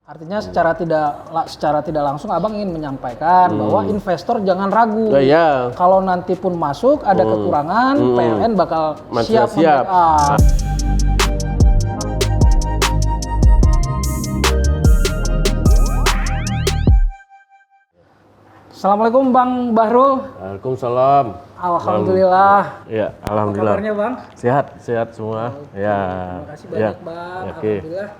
Artinya secara tidak langsung Abang ingin menyampaikan bahwa investor jangan ragu. Ya. Kalau nanti pun masuk ada kekurangan, PLN bakal siap. Assalamualaikum Bang Bahrul. Waalaikumsalam. Alhamdulillah. Ya, alhamdulillah. Apa kabarnya Bang? Sehat semua. Oke, Ya. Terima kasih banyak Bang. Oke. Alhamdulillah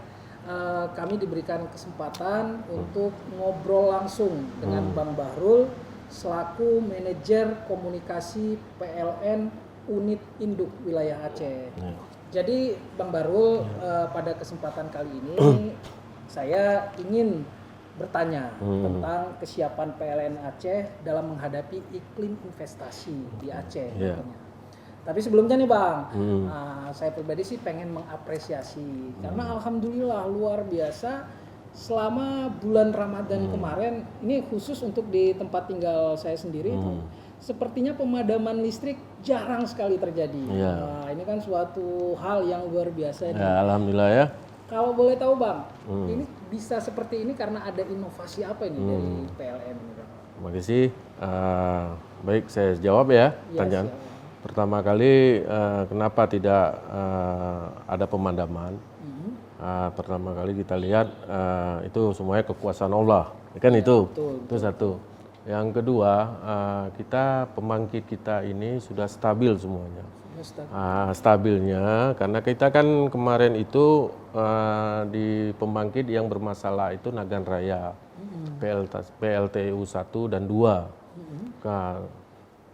kami diberikan kesempatan untuk ngobrol langsung dengan Bang Bahrul selaku manajer komunikasi PLN Unit Induk Wilayah Aceh. Jadi Bang Bahrul pada kesempatan kali ini saya ingin bertanya tentang kesiapan PLN Aceh dalam menghadapi iklim investasi di Aceh. Tentunya. Tapi sebelumnya nih Bang, saya pribadi sih pengen mengapresiasi karena alhamdulillah luar biasa selama bulan Ramadan kemarin, ini khusus untuk di tempat tinggal saya sendiri itu sepertinya pemadaman listrik jarang sekali terjadi. Nah, ini kan suatu hal yang luar biasa. Ya, alhamdulillah ya. Kalau boleh tahu Bang, ini bisa seperti ini karena ada inovasi apa ini dari PLN ini Bang? Terima kasih. Baik, saya jawab ya pertanyaan. Pertama kali kenapa tidak ada pemadaman? Pertama kali kita lihat itu semuanya kekuasaan Allah, kan itu. Itu satu. Yang kedua, kita pembangkit kita ini sudah stabil semuanya. Stabilnya karena kita kan kemarin itu di pembangkit yang bermasalah itu Nagan Raya, PLTU 1 dan 2.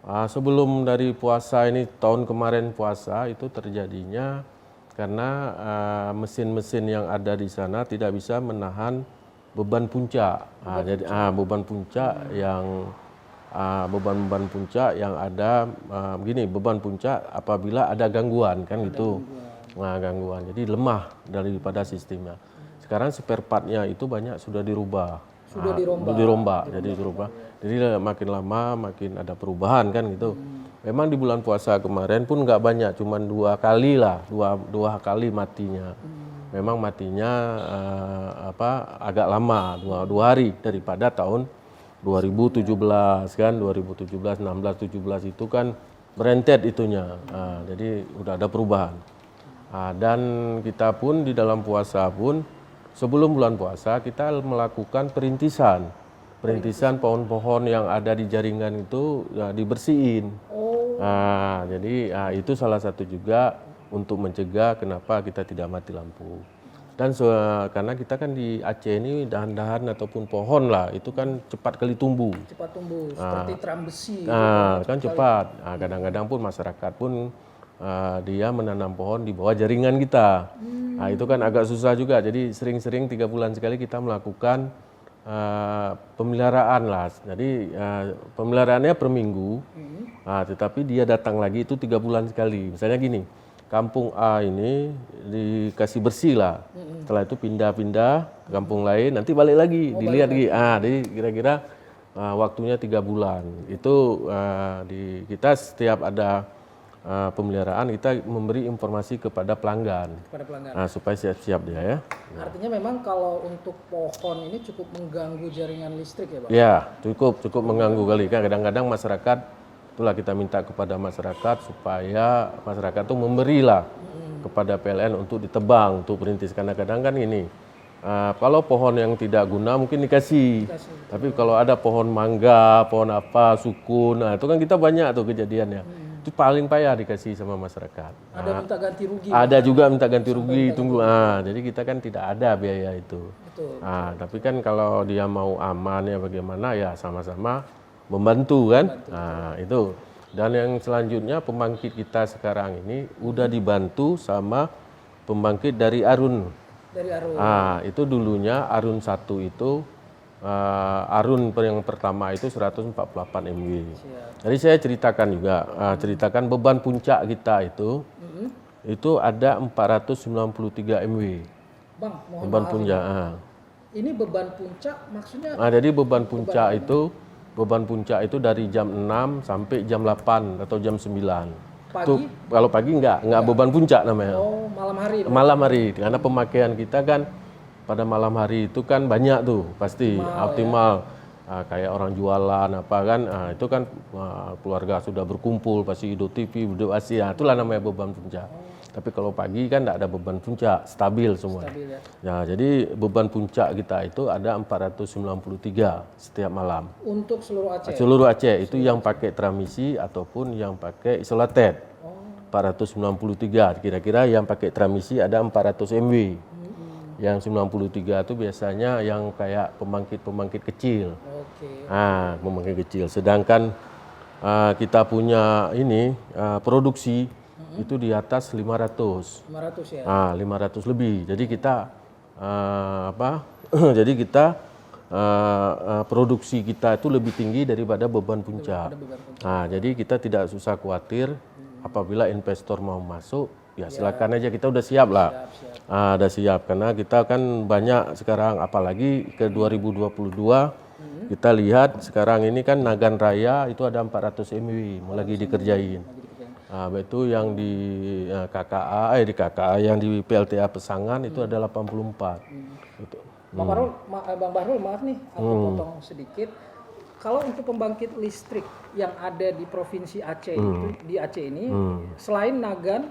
Sebelum dari puasa ini, tahun kemarin puasa itu terjadinya karena mesin-mesin yang ada di sana tidak bisa menahan beban puncak. Jadi beban puncak yang beban puncak yang ada begini, beban puncak apabila ada gangguan kan gitu. Gangguan. Jadi lemah daripada sistemnya. Sekarang spare part-nya itu banyak sudah dirubah. Dirombak. Jadi makin lama makin ada perubahan kan gitu. Memang di bulan puasa kemarin pun nggak banyak, cuma dua kali matinya. Memang matinya agak lama, dua hari daripada tahun 2017 kan, 2017, 16, 17 itu kan berentet itunya. Jadi udah ada perubahan. Dan kita pun di dalam puasa pun sebelum bulan puasa kita melakukan perintisan pohon-pohon yang ada di jaringan itu dibersihin. Jadi itu salah satu juga untuk mencegah kenapa kita tidak mati lampu. Dan karena kita kan di Aceh ini dahan-dahan ataupun pohon lah itu kan cepat kali tumbuh. Seperti teram besi. Kan cepat. Kadang-kadang pun masyarakat pun dia menanam pohon di bawah jaringan kita. Itu kan agak susah juga. Jadi sering-sering 3 bulan sekali kita melakukan pemeliharaan lah. Jadi pemeliharaannya per minggu. Tetapi dia datang lagi itu 3 bulan sekali. Misalnya gini, kampung A ini dikasih bersih lah. Setelah itu pindah-pindah ke kampung lain, nanti balik lagi, dilihat lagi. Jadi kira-kira waktunya 3 bulan. Itu kita setiap ada pemeliharaan kita memberi informasi kepada pelanggan. Supaya siap-siap dia ya. Artinya memang kalau untuk pohon ini cukup mengganggu jaringan listrik ya Bang? Ya, cukup mengganggu kali. Kadang-kadang masyarakat, itulah kita minta kepada masyarakat supaya masyarakat itu memberilah kepada PLN untuk ditebang, untuk perintis. Karena kadang kan ini, kalau pohon yang tidak guna mungkin dikasih. Tapi kalau ada pohon mangga, pohon apa, sukun, itu kan kita banyak tuh kejadiannya. Itu paling payah dikasih sama masyarakat. Ada minta ganti rugi. Ada juga minta ganti rugi, tunggu. Jadi kita kan tidak ada biaya itu. Betul. Tapi kan kalau dia mau aman ya bagaimana ya sama-sama membantu kan. Itu. Dan yang selanjutnya pembangkit kita sekarang ini udah dibantu sama pembangkit dari Arun. Itu dulunya Arun 1 itu Arun yang pertama itu 148 MW. Jadi saya ceritakan juga, beban puncak kita itu ada 493 MW. Bang, mohon beban maaf puncak. Ini beban puncak maksudnya? Jadi beban puncak itu dari jam 6 sampai jam 8 atau jam 9. Pagi? Kalau pagi enggak beban puncak namanya. Malam hari. Malam hari, karena pemakaian kita kan pada malam hari itu kan banyak tuh pasti optimal. Kayak orang jualan apa kan, itu kan keluarga sudah berkumpul pasti Idul TV, Idul Asia, itulah namanya beban puncak. Tapi kalau pagi kan tidak ada beban puncak, stabil semua. Stabil ya. Ya, jadi beban puncak kita itu ada 493 setiap malam. Untuk seluruh Aceh. Seluruh Aceh itu yang pakai transmisi ataupun yang pakai isolated. 493 kira-kira yang pakai transmisi ada 400 MW. Yang 93 itu biasanya yang kayak pembangkit kecil. Oke. Pembangkit kecil. Sedangkan kita punya ini produksi itu di atas 500. 500 ya. 500 lebih. Jadi kita jadi kita produksi kita itu lebih tinggi daripada beban puncak. Jadi kita tidak susah khawatir apabila investor mau masuk, ya silakan aja, kita udah siap lah. Udah siap karena kita kan banyak sekarang, apalagi ke 2022 kita lihat sekarang ini kan Nagan Raya itu ada 400 MW mau lagi dikerjain. Itu yang di KKA yang di PLTA Pesangan itu ada 84. Gitu. Bang Bahrul, maaf nih, aku potong sedikit. Kalau untuk pembangkit listrik yang ada di provinsi Aceh itu, di Aceh ini, selain Nagan,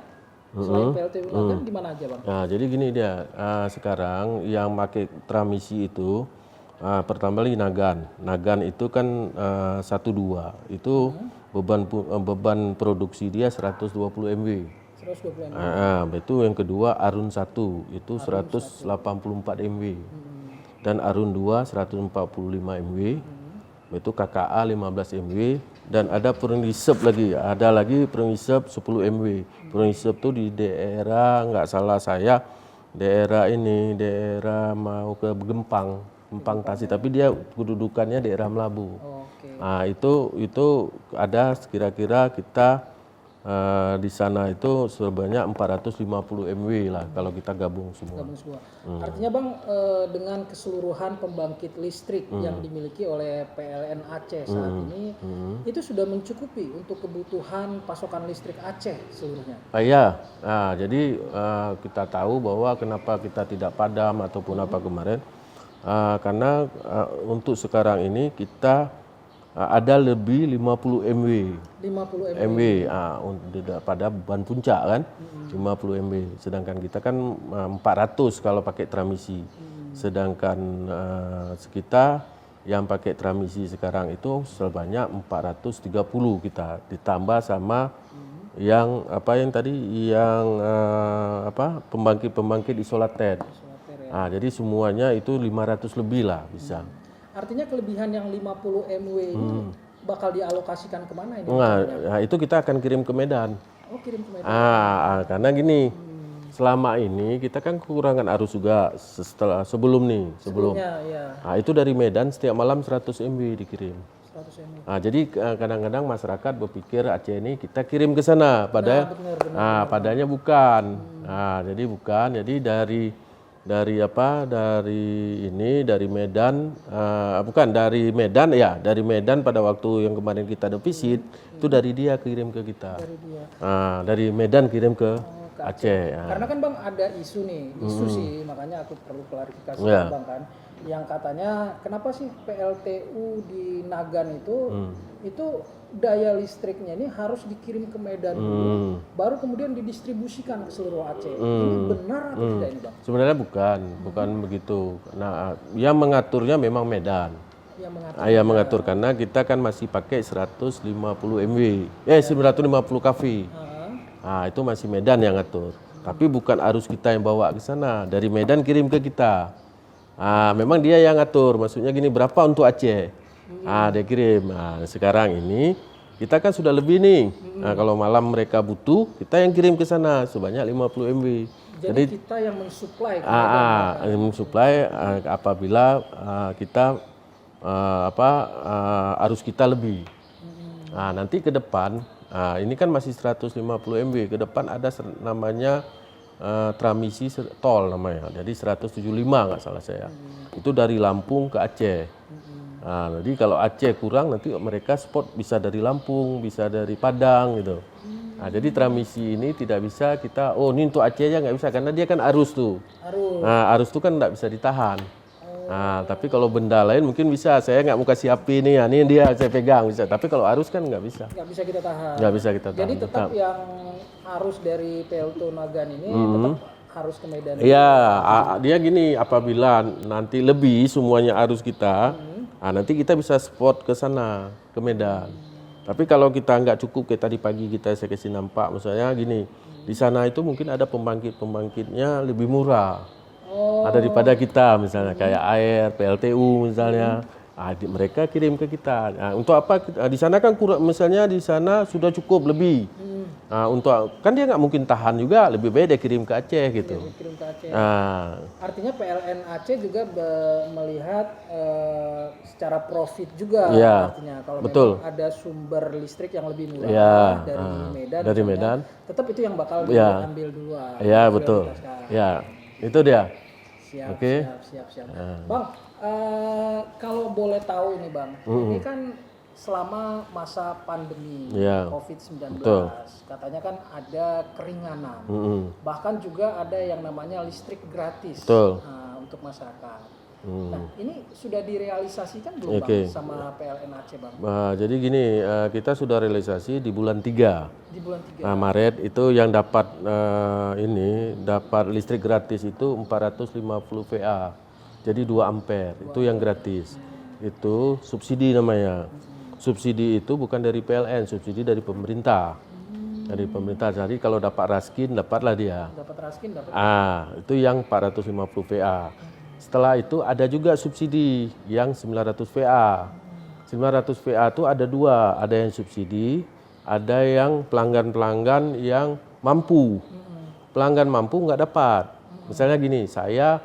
selain PLTU Nagan, di mana aja Bang? Nah, jadi gini dia, sekarang yang pakai transmisi itu, pertama lagi Nagan. Nagan itu kan 12, itu beban produksi dia 120 MW. 120 MW. Itu yang kedua Arun 1, itu 184 MW. Dan Arun 2, 145 MW. Itu KKA 15 MW. Dan ada Pernisep lagi, Pernisep 10 MW. Pernisep itu di daerah, nggak salah saya, daerah mau ke Gempang Tasik, tapi dia kedudukannya daerah Melabu. Itu ada kira-kira kita di sana itu sebanyak 450 MW lah kalau kita gabung semua. Artinya Bang, dengan keseluruhan pembangkit listrik yang dimiliki oleh PLN Aceh saat ini, itu sudah mencukupi untuk kebutuhan pasokan listrik Aceh seluruhnya? Jadi kita tahu bahwa kenapa kita tidak padam ataupun apa kemarin, karena untuk sekarang ini kita ada lebih 50 MW. 50 MW pada beban puncak kan, 50 MW. Sedangkan kita kan 400 kalau pakai transmisi. Sedangkan kita yang pakai transmisi sekarang itu sebanyak 430 kita, ditambah sama yang pembangkit isolated. Jadi semuanya itu 500 lebih lah bisa. Artinya kelebihan yang 50 MW ini bakal dialokasikan kemana ini? Itu kita akan kirim ke Medan. Kirim ke Medan. Karena gini, selama ini kita kan kekurangan arus juga sebelum. Sebelumnya, ya. Itu dari Medan setiap malam 100 MW dikirim. 100 MW. Jadi kadang-kadang masyarakat berpikir Aceh ini kita kirim ke sana, padanya bukan. Jadi bukan. Jadi dari Medan, dari Medan pada waktu yang kemarin kita defisit itu dari dia kirim ke kita. Dari Medan kirim ke Aceh. Karena kan Bang ada isu sih, makanya aku perlu klarifikasi Bang kan, yang katanya kenapa sih PLTU di Nagan itu daya listriknya ini harus dikirim ke Medan dulu, baru kemudian didistribusikan ke seluruh Aceh. Ini benar atau tidak ini Bang? Sebenarnya bukan begitu. Nah, yang mengaturnya memang Medan. Yang mengatur karena kita kan masih pakai 150 MW, 950 kV. Itu masih Medan yang ngatur. Tapi bukan arus kita yang bawa ke sana, dari Medan kirim ke kita. Memang dia yang ngatur, maksudnya gini, berapa untuk Aceh? Dia kirim. Sekarang ini kita kan sudah lebih nih. Kalau malam mereka butuh, kita yang kirim ke sana sebanyak 50 MW. Jadi kita yang mensuplai. Mensuplai apabila kita arus kita lebih. Nanti ke depan, ini kan masih 150 MW. Ke depan ada namanya transmisi tol namanya. Jadi 175 nggak salah saya. Itu dari Lampung ke Aceh. Jadi kalau Aceh kurang nanti mereka spot bisa dari Lampung, bisa dari Padang gitu. Nah, jadi transmisi ini tidak bisa kita, oh ini untuk Aceh aja nggak bisa, karena dia kan arus tuh. Arus. Nah, arus tuh kan nggak bisa ditahan. Nah, tapi kalau benda lain mungkin bisa. Saya nggak mau kasih api nih, ya, ini dia saya pegang bisa. Tapi kalau arus kan nggak bisa. Nggak bisa kita tahan. Nggak bisa kita tahan. Jadi tetap yang arus dari PLTU Nagan ini tetap harus ke Medan. Iya, dia gini, apabila nanti lebih semuanya arus kita, nanti kita bisa spot ke sana, ke Medan. Tapi kalau kita nggak cukup, kayak tadi pagi saya kasih nampak, misalnya gini, di sana itu mungkin ada pembangkitnya lebih murah. Ada daripada kita, misalnya kayak air, PLTU misalnya, mereka kirim ke kita. Nah, untuk apa? Di sana kan misalnya di sana sudah cukup lebih. Nah, kan dia nggak mungkin tahan juga, lebih baik dia kirim ke Aceh gitu. Kirim ke Aceh. Nah, Artinya PLN Aceh juga melihat secara profit juga, ya, artinya kalau betul. memang ada sumber listrik yang lebih murah Ya, dari Medan, tetap itu yang bakal diambil duluan. Ya, betul. Ya, itu dia. Siap, Oke. siap. Bang, kalau boleh tahu nih Bang, ini kan selama masa pandemi COVID-19, katanya kan ada keringanan, bahkan juga ada yang namanya listrik gratis untuk masyarakat. Nah, ini sudah direalisasikan belum Bang sama PLN Aceh Bang? Jadi gini, kita sudah realisasi di bulan 3. Di bulan 3. Maret itu yang dapat dapat listrik gratis itu 450 VA. Jadi 2 ampere, itu yang gratis. Itu subsidi namanya. Subsidi itu bukan dari PLN, subsidi dari pemerintah. Dari pemerintah. Jadi kalau dapat raskin, dapatlah dia. Dapat raskin, dapat. Itu yang 450 VA. Setelah itu ada juga subsidi yang 900 VA. 900 VA itu ada 2, ada yang subsidi, ada yang pelanggan-pelanggan yang mampu. Pelanggan mampu nggak dapat. Misalnya gini, saya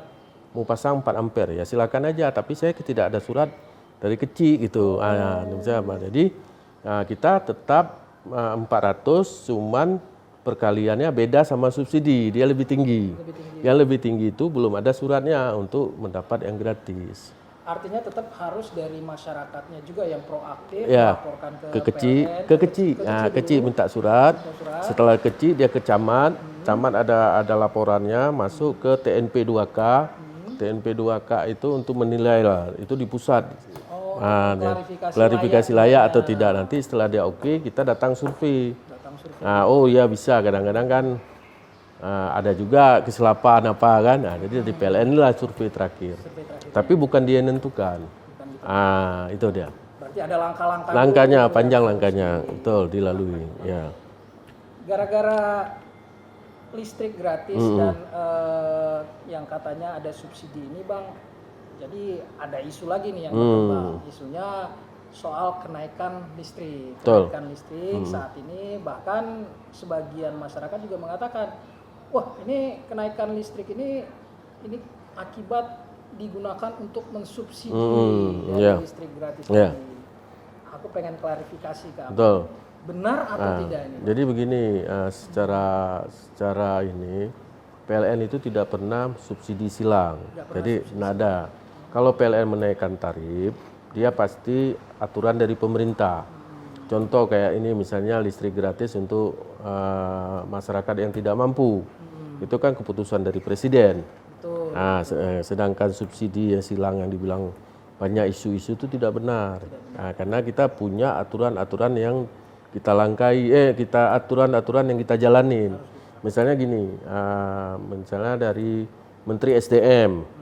mau pasang 4 ampere, ya silakan aja, tapi saya tidak ada surat dari kecil gitu. Jadi kita tetap 400, cuman perkaliannya beda sama subsidi, dia lebih tinggi. Yang lebih tinggi itu belum ada suratnya untuk mendapat yang gratis. Artinya tetap harus dari masyarakatnya juga yang proaktif melaporkan ke kecil. Nah, kecil minta surat. Setelah kecil dia ke camat. Camat ada laporannya masuk ke TNP 2K. TNP 2K itu untuk menilai lah, itu di pusat. Klarifikasi layak atau tidak. Nanti setelah dia oke, kita datang survei. Oh ya bisa, kadang-kadang kan ada juga kesilapan apa kan. Jadi di PLN lah survei terakhir. Tapi bukan dia yang menentukan. Itu dia. Berarti ada langkah-langkah. Langkahnya panjang, langkahnya betul dilalui. Ya. Gara-gara listrik gratis dan yang katanya ada subsidi ini Bang, jadi ada isu lagi nih yang berkembang. Isunya soal kenaikan listrik. Kenaikan listrik saat ini, bahkan sebagian masyarakat juga mengatakan, wah ini kenaikan listrik ini akibat digunakan untuk mensubsidi listrik gratis ini. Aku pengen klarifikasi ke Abang. Benar atau tidak ini? Jadi begini, secara ini PLN itu tidak pernah subsidi silang. Jadi nggak ada. Kalau PLN menaikkan tarif, dia pasti aturan dari pemerintah. Contoh kayak ini misalnya listrik gratis untuk masyarakat yang tidak mampu. Itu kan keputusan dari presiden. Sedangkan subsidi yang silang yang dibilang banyak isu-isu itu tidak benar. Karena kita punya aturan-aturan yang kita langkai, aturan-aturan yang kita jalanin. Misalnya gini, misalnya dari Menteri SDM.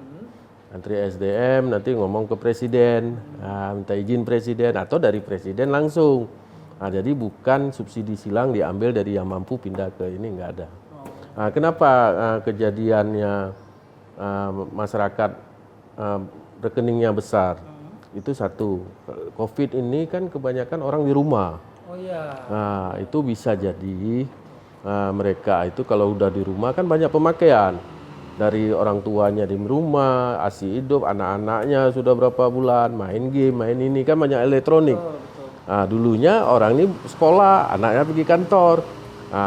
Menteri SDM nanti ngomong ke presiden, minta izin presiden, atau dari presiden langsung. Jadi bukan subsidi silang diambil dari yang mampu pindah ke ini, nggak ada. Kenapa kejadiannya masyarakat rekeningnya besar? Itu satu. COVID ini kan kebanyakan orang di rumah. Itu bisa jadi mereka itu kalau udah di rumah kan banyak pemakaian. Dari orang tuanya di rumah, ASI hidup, anak-anaknya sudah berapa bulan, main game, main ini, kan banyak elektronik. Dulunya orang ini sekolah, anaknya pergi kantor.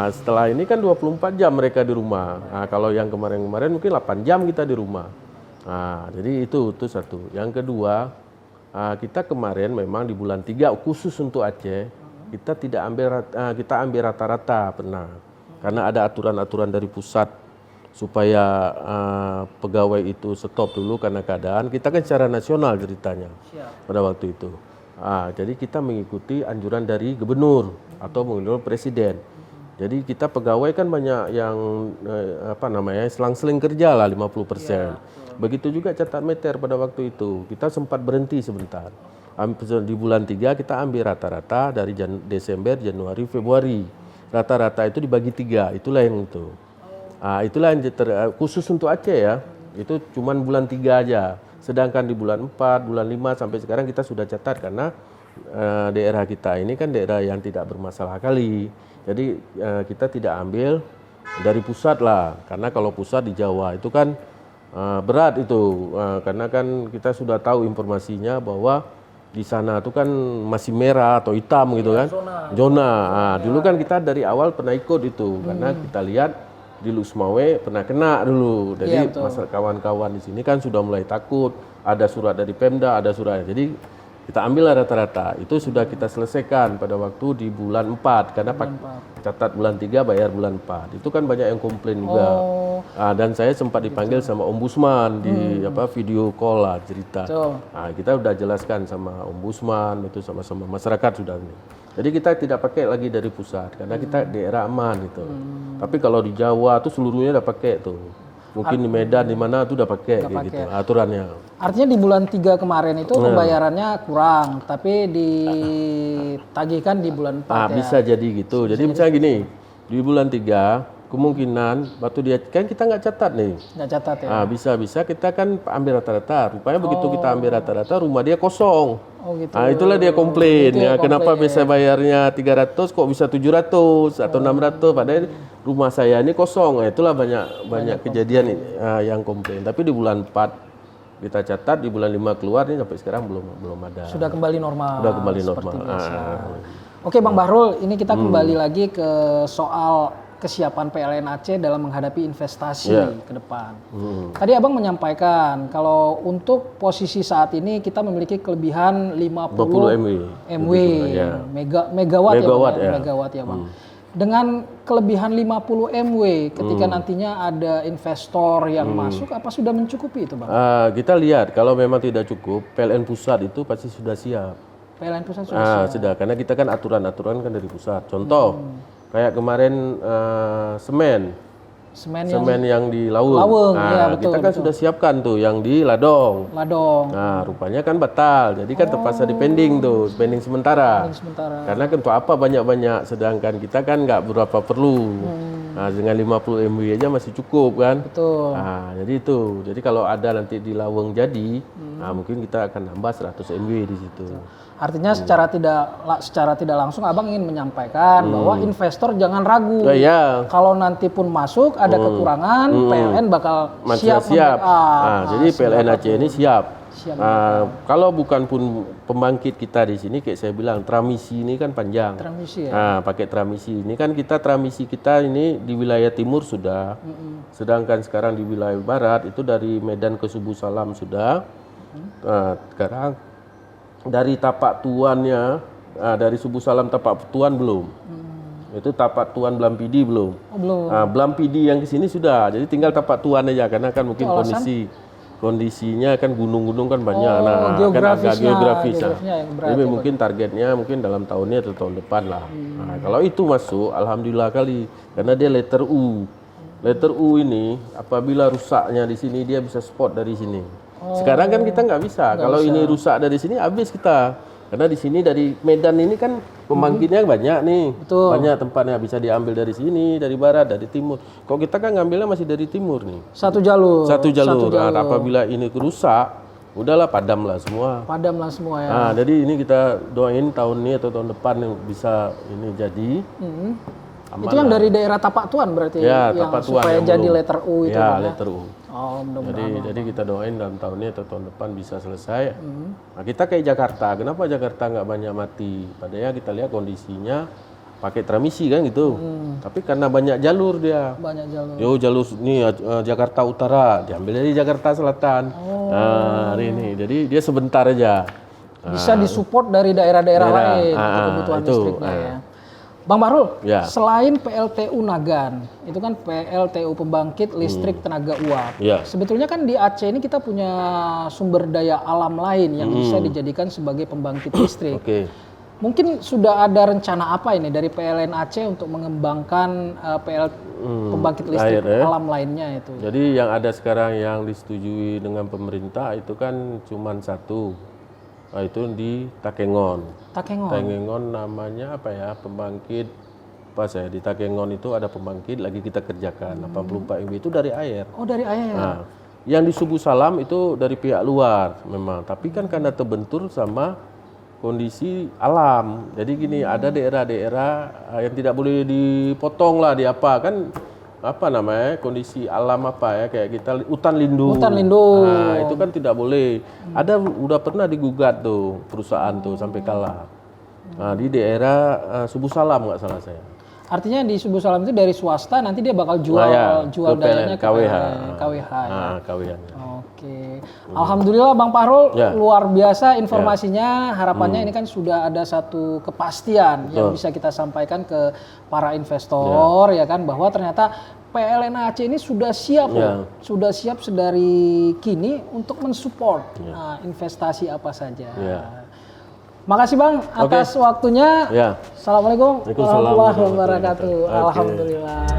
Setelah ini kan 24 jam mereka di rumah. Kalau yang kemarin-kemarin mungkin 8 jam kita di rumah. Jadi itu satu. Yang kedua, kita kemarin memang di bulan 3 khusus untuk Aceh, kita tidak kita ambil rata-rata pernah. Karena ada aturan-aturan dari pusat supaya pegawai itu stop dulu karena keadaan. Kita kan secara nasional ceritanya pada waktu itu. Jadi kita mengikuti anjuran dari gubernur atau mengikuti presiden. Jadi kita pegawai kan banyak yang selang-seling kerja lah 50%. Begitu juga catat meter pada waktu itu. Kita sempat berhenti sebentar. Di bulan 3 kita ambil rata-rata dari Desember, Januari, Februari. Rata-rata itu dibagi 3. Itulah yang itu. Itulah yang khusus untuk Aceh ya. Itu cuma bulan 3 aja. Sedangkan di bulan 4, bulan 5 sampai sekarang kita sudah catat karena daerah kita ini kan daerah yang tidak bermasalah kali. Jadi kita tidak ambil dari pusat lah. Karena kalau pusat di Jawa itu kan berat itu. Karena kan kita sudah tahu informasinya bahwa di sana itu kan masih merah atau hitam gitu kan. Zona. Dulu kan kita dari awal pernah ikut itu. Karena kita lihat di Lusmawe pernah kena dulu. Jadi masalah kawan-kawan di sini kan sudah mulai takut. Ada surat dari Pemda, ada surat. Jadi kita ambil rata-rata. Itu sudah kita selesaikan pada waktu di bulan 4. Karena catat bulan 3 bayar bulan 4. Itu kan banyak yang komplain juga. Dan saya sempat dipanggil sama ombudsman di video call lah cerita. Kita udah jelaskan sama ombudsman, itu sama-sama masyarakat sudah. Jadi kita tidak pakai lagi dari pusat. Karena kita daerah aman gitu. Tapi kalau di Jawa tuh seluruhnya udah pakai tuh. Mungkin di Medan di mana tuh udah pakai gitu aturannya. Artinya di bulan 3 kemarin itu pembayarannya kurang, tapi ditagihkan di bulan 4 bisa jadi gitu. Jadi misalnya gini, di bulan 3 kemungkinan waktu dia kan kita nggak catat nih. Nggak catat ya. Bisa kita kan ambil rata-rata. Rupanya begitu kita ambil rata-rata rumah dia kosong. Gitu. Itulah dia komplain ya. Kenapa bisa bayarnya 300 kok bisa 700 atau 600 padahal rumah saya ini kosong. Itulah banyak kejadian yang komplain. Tapi di bulan 4 kita catat, di bulan 5 keluar nih sampai sekarang belum ada. Sudah kembali normal. Sudah kembali normal. Oke Bang Bahrul, ini kita kembali lagi ke soal kesiapan PLN Aceh dalam menghadapi investasi ke depan. Tadi Abang menyampaikan kalau untuk posisi saat ini kita memiliki kelebihan 50 MW, megawatt ya Bang. Dengan kelebihan 50 MW ketika nantinya ada investor yang masuk, apa sudah mencukupi itu Bang? Kita lihat kalau memang tidak cukup, PLN pusat itu pasti sudah siap. PLN pusat sudah siap. Sudah, karena kita kan aturan kan dari pusat. Contoh, kayak kemarin semen yang di Lawung. Kita kan sudah siapkan tuh yang di Ladong. Rupanya kan batal. Jadi kan terpaksa dipending tuh, pending sementara. Karena kan untuk apa banyak-banyak, sedangkan kita kan nggak berapa perlu. Dengan 50 MW aja masih cukup kan. Betul. Jadi itu. Jadi kalau ada nanti di Lawung jadi, mungkin kita akan nambah 100 MW di situ. Artinya secara tidak langsung Abang ingin menyampaikan bahwa investor jangan ragu. Kalau nanti pun masuk ada kekurangan, PLN bakal siap. Jadi PLN Aceh ini siap. Kalau bukan pun pembangkit kita di sini, kayak saya bilang, tramisi ini kan panjang. Pakai tramisi ini kan tramisi kita ini di wilayah timur sudah, sedangkan sekarang di wilayah barat itu dari Medan ke Subu Salam sudah. Sekarang dari Tapak Tuannya, dari Subu Salam Tapak Tuan belum. Itu Tapak Tuan Blampidi belum. Blampidi yang ke sini sudah. Jadi tinggal Tapak Tuan aja karena kan mungkin kondisinya kan gunung-gunung kan banyak. Kan agak geografis. Jadi mungkin targetnya mungkin dalam tahunnya atau tahun depan lah. Kalau itu masuk, alhamdulillah kali. Karena dia letter U. Letter U ini apabila rusaknya di sini dia bisa spot dari sini. Sekarang kan kita nggak bisa. Kalau ini rusak dari sini habis kita. Karena di sini dari Medan ini kan pembangkitnya banyak nih. Banyak tempatnya bisa diambil dari sini, dari barat, dari timur. Kok kita kan ngambilnya masih dari timur nih. Satu jalur. Apabila ini rusak, udahlah padamlah semua. Ya. Jadi ini kita doain tahun ini atau tahun depan yang bisa ini jadi. Itu yang dari daerah Tapak Tuan berarti yang Tapak Tuan supaya yang jadi belum. letter U itu. Letter U. Jadi kita doain dalam tahun ini atau tahun depan bisa selesai. Kita kayak Jakarta, kenapa Jakarta nggak banyak mati? Padahal kita lihat kondisinya pakai tramisi kan gitu. Tapi karena banyak jalur dia. Jalur ini Jakarta Utara diambil dari Jakarta Selatan. Ini jadi dia sebentar aja. bisa disupport dari daerah-daerah lain untuk kebutuhan itu, listriknya ya. Bang Bahrul, Ya. selain PLTU Nagan, itu kan PLTU pembangkit listrik tenaga uap. Ya. Sebetulnya kan di Aceh ini kita punya sumber daya alam lain yang bisa dijadikan sebagai pembangkit listrik. Oke. Mungkin sudah ada rencana apa ini dari PLN Aceh untuk mengembangkan pembangkit listrik Air, ya. alam lainnya itu? Jadi yang ada sekarang yang disetujui dengan pemerintah itu kan cuma satu, itu di Takengon. Takengon namanya apa ya, pembangkit apa saya di Takengon itu ada pembangkit lagi kita kerjakan 84 MW itu dari air. Oh, dari air. Nah, yang di Subu Salam itu dari pihak luar memang, tapi kan karena terbentur sama kondisi alam. Jadi gini, ada daerah-daerah yang tidak boleh dipotong lah di apa kan, apa namanya, kondisi alam apa ya, kayak kita hutan lindung. Hutan lindung. Nah, itu kan tidak boleh. Ada udah pernah digugat tuh perusahaan tuh sampai kalah. Nah, di daerah Subu Salam nggak salah saya. Artinya di Subu Salam itu dari swasta, nanti dia bakal jual ke dayanya ke KWH. KWH. Ya. Nah, KWH. Oke, alhamdulillah Bang Pahrul, Ya. luar biasa informasinya. Harapannya ini kan sudah ada satu kepastian yang bisa kita sampaikan ke para investor ya kan, bahwa ternyata PLN Aceh ini sudah siap sudah siap sedari kini untuk mensupport investasi apa saja. Ya. Makasih Bang atas waktunya. Ya. Assalamualaikum Waalaikumsalam warahmatullahi warahmatullahi wabarakatuh. wabarakatuh. Oke. Alhamdulillah.